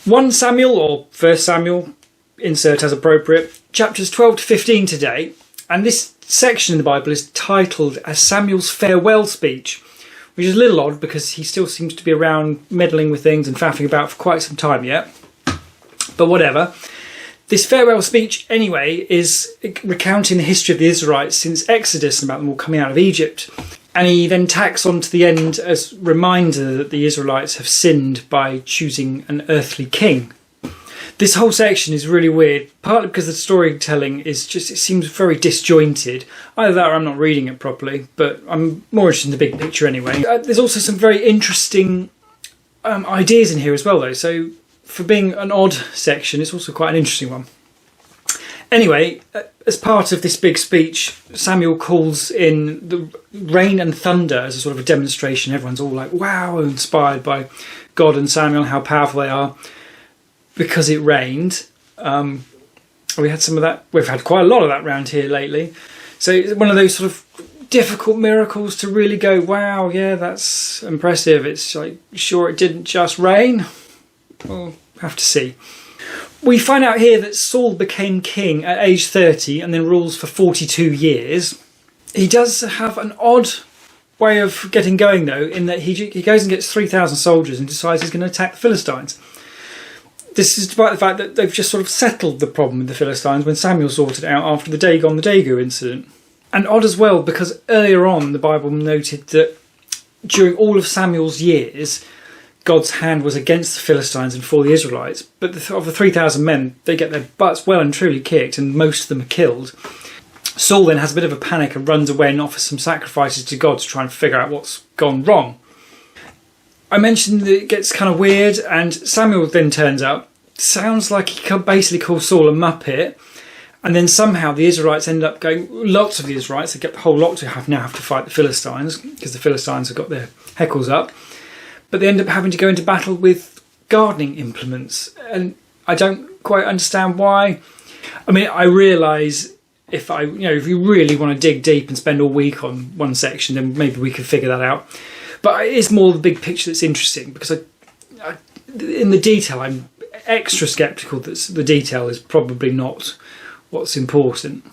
1 Samuel, or 1 Samuel, insert as appropriate, chapters 12 to 15 today, and this section in the Bible is titled as Samuel's farewell speech, which is a little odd because he still seems to be around meddling with things and faffing about for quite some time yet, but whatever. This farewell speech, anyway, is recounting the history of the Israelites since Exodus and about them all coming out of Egypt. And he then tacks on to the end as a reminder that the Israelites have sinned by choosing an earthly king. This whole section is really weird, partly because the storytelling is just, it seems very disjointed. Either that or I'm not reading it properly, but I'm more interested in the big picture anyway. There's also some very interesting ideas in here as well, though. So for being an odd section, it's also quite an interesting one. Anyway, as part of this big speech, Samuel calls in the rain and thunder as a sort of a demonstration. Everyone's all like, wow, inspired by God and Samuel and how powerful they are because it rained. We had some of that. We've had quite a lot of that around here lately. So it's one of those sort of difficult miracles to really go, wow, yeah, that's impressive. It's like, sure it didn't just rain? We'll have to see. We find out here that Saul became king at age 30 and then rules for 42 years. He does have an odd way of getting going, though, in that he goes and gets 3,000 soldiers and decides he's going to attack the Philistines. This is despite the fact that they've just sort of settled the problem with the Philistines when Samuel sorted it out after the Dagon the Dagu incident. And odd as well, because earlier on the Bible noted that during all of Samuel's years, God's hand was against the Philistines and for the Israelites. But of the 3,000 men, they get their butts well and truly kicked, and most of them are killed. Saul then has a bit of a panic and runs away and offers some sacrifices to God to try and figure out what's gone wrong. I mentioned that it gets kind of weird, and Samuel then turns up. Sounds like he basically calls Saul a muppet, and then somehow the Israelites end up going, lots of the Israelites, they get the whole lot to now have to fight the Philistines, because the Philistines have got their heckles up. But they end up having to go into battle with gardening implements, and I don't quite understand why. I mean, I realise if you really want to dig deep and spend all week on one section, then maybe we could figure that out. But it's more the big picture that's interesting, because in the detail, I'm extra sceptical that the detail is probably not what's important.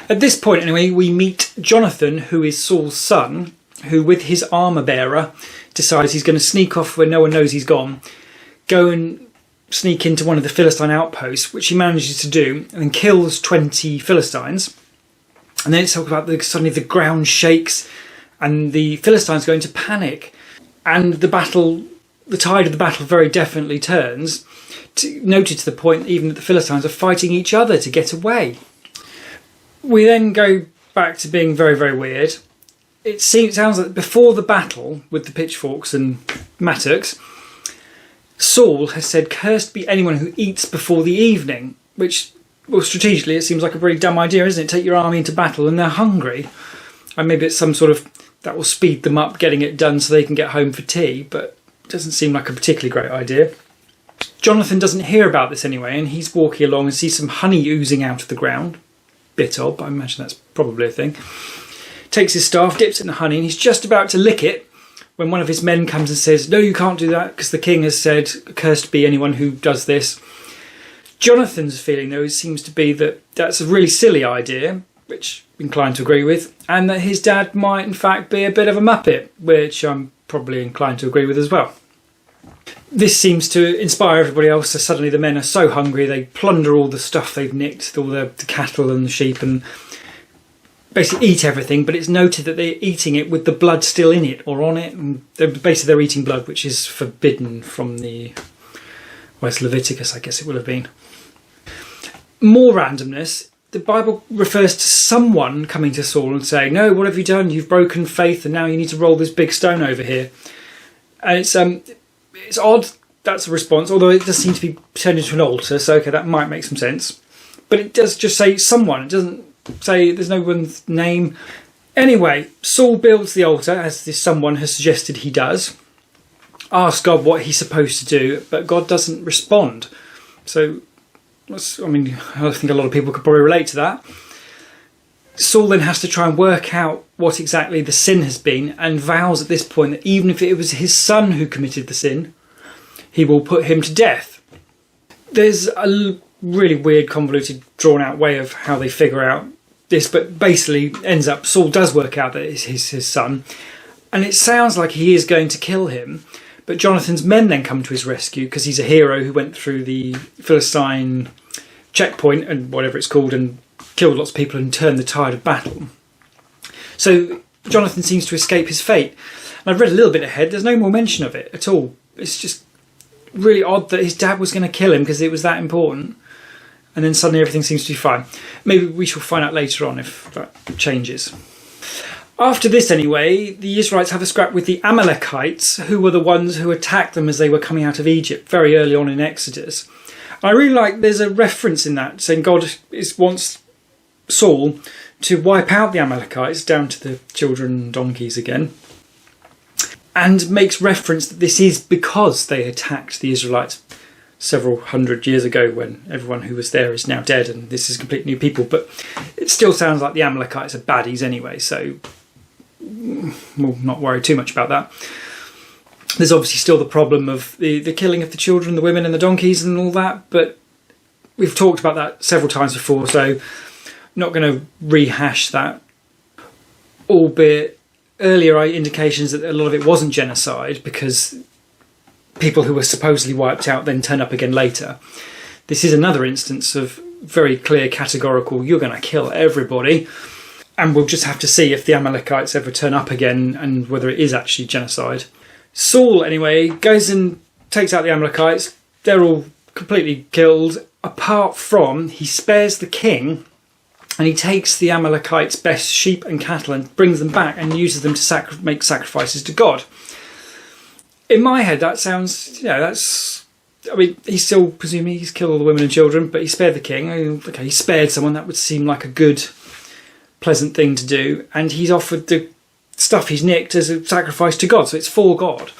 At this point, anyway, we meet Jonathan, who is Saul's son, who, with his armour bearer, decides he's going to sneak off where no one knows he's gone, go and sneak into one of the Philistine outposts, which he manages to do, and then kills 20 Philistines. And then it's talk about suddenly the ground shakes and the Philistines go into panic, and the tide of the battle very definitely turns, noted to the point even that the Philistines are fighting each other to get away. We then go back to being very, very weird. It sounds like before the battle with the pitchforks and mattocks, Saul has said, "Cursed be anyone who eats before the evening," which, well, strategically it seems like a pretty dumb idea, isn't it? Take your army into battle and they're hungry. And maybe it's some sort of, that will speed them up getting it done so they can get home for tea, but it doesn't seem like a particularly great idea. Jonathan doesn't hear about this anyway, and he's walking along and sees some honey oozing out of the ground. Bit odd, but I imagine that's probably a thing. Takes his staff, dips it in the honey, and he's just about to lick it when one of his men comes and says, "No, you can't do that, because the king has said, 'Cursed be anyone who does this.'" Jonathan's feeling, though, seems to be that that's a really silly idea, which I'm inclined to agree with, and that his dad might in fact be a bit of a muppet, which I'm probably inclined to agree with as well. This seems to inspire everybody else, so suddenly the men are so hungry they plunder all the stuff they've nicked, all the cattle and the sheep, and basically eat everything, but it's noted that they're eating it with the blood still in it or on it, and they're eating blood which is forbidden from the West Leviticus, I guess it will have been. More randomness. The Bible refers to someone coming to Saul and saying, "No, what have you done? You've broken faith and now you need to roll this big stone over here." And it's odd, that's a response, although it does seem to be turned into an altar, so okay, that might make some sense. But it does just say someone, it doesn't say, there's no one's name. Anyway, Saul builds the altar, as this someone has suggested he does, asks God what he's supposed to do, but God doesn't respond. So, I think a lot of people could probably relate to that. Saul then has to try and work out what exactly the sin has been, and vows at this point that even if it was his son who committed the sin, he will put him to death. There's a really weird, convoluted, drawn out way of how they figure out this, but basically ends up Saul does work out that it's his son, and it sounds like he is going to kill him, but Jonathan's men then come to his rescue because he's a hero who went through the Philistine checkpoint and whatever it's called and killed lots of people and turned the tide of battle. So Jonathan seems to escape his fate. And I've read a little bit ahead, there's no more mention of it at all. It's just really odd that his dad was going to kill him because it was that important. And then suddenly everything seems to be fine. Maybe we shall find out later on if that changes. After this anyway, the Israelites have a scrap with the Amalekites, who were the ones who attacked them as they were coming out of Egypt very early on in Exodus. I really like there's a reference in that saying God wants Saul to wipe out the Amalekites down to the children and donkeys again, and makes reference that this is because they attacked the Israelites several hundred years ago when everyone who was there is now dead and this is completely new people. But it still sounds like the Amalekites are baddies anyway, so we'll not worry too much about that. There's obviously still the problem of the killing of the children, the women and the donkeys and all that, but we've talked about that several times before, so I'm not going to rehash that, albeit earlier indications that a lot of it wasn't genocide because people who were supposedly wiped out then turn up again later. This is another instance of very clear categorical, you're going to kill everybody, and we'll just have to see if the Amalekites ever turn up again and whether it is actually genocide. Saul, anyway, goes and takes out the Amalekites. They're all completely killed, apart from he spares the king and he takes the Amalekites' best sheep and cattle and brings them back and uses them to make sacrifices to God. In my head, that sounds, I mean, he's still presuming he's killed all the women and children, but he spared the king. Okay, he spared someone. That would seem like a good, pleasant thing to do. And he's offered the stuff he's nicked as a sacrifice to God, so it's for God.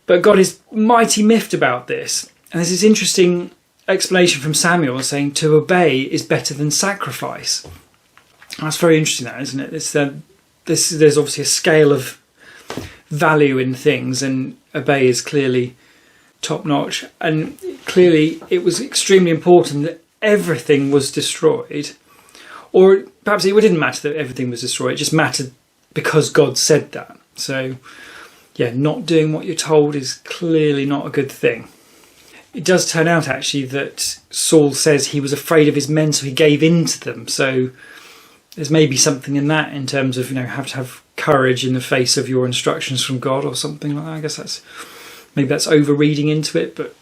But God is mighty miffed about this. And there's this interesting explanation from Samuel saying to obey is better than sacrifice. That's very interesting, that, isn't it? There's obviously a scale of value in things, and obey is clearly top notch. And clearly it was extremely important that everything was destroyed. Or perhaps it didn't matter that everything was destroyed, it just mattered because God said that. So yeah, not doing what you're told is clearly not a good thing. It does turn out actually that Saul says he was afraid of his men, so he gave in to them. So there's maybe something in that in terms of, have to have courage in the face of your instructions from God or something like that. I guess that's over reading into it, but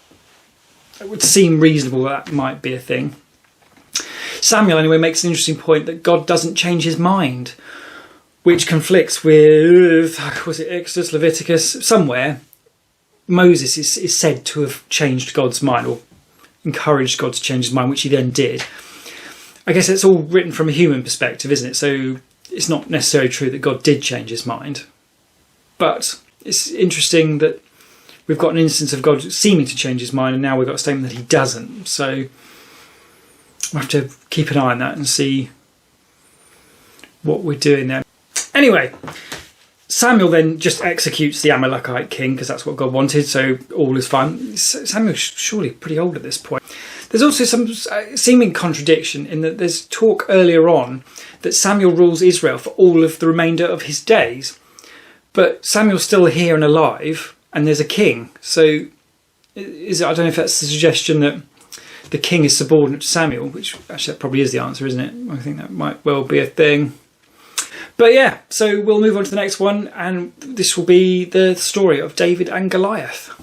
it would seem reasonable that might be a thing. Samuel anyway makes an interesting point that God doesn't change his mind, which conflicts with, was it Exodus, Leviticus, somewhere. Moses is said to have changed God's mind or encouraged God to change his mind, which he then did. I guess it's all written from a human perspective, isn't it? So it's not necessarily true that God did change his mind. But it's interesting that we've got an instance of God seeming to change his mind, and now we've got a statement that he doesn't. So we'll have to keep an eye on that and see what we're doing there. Anyway, Samuel then just executes the Amalekite king because that's what God wanted, so all is fine. Samuel's surely pretty old at this point. There's also some seeming contradiction in that there's talk earlier on that Samuel rules Israel for all of the remainder of his days. But Samuel's still here and alive, and there's a king. So I don't know if that's the suggestion that the king is subordinate to Samuel, which actually that probably is the answer, isn't it? I think that might well be a thing. But yeah, so we'll move on to the next one, and this will be the story of David and Goliath.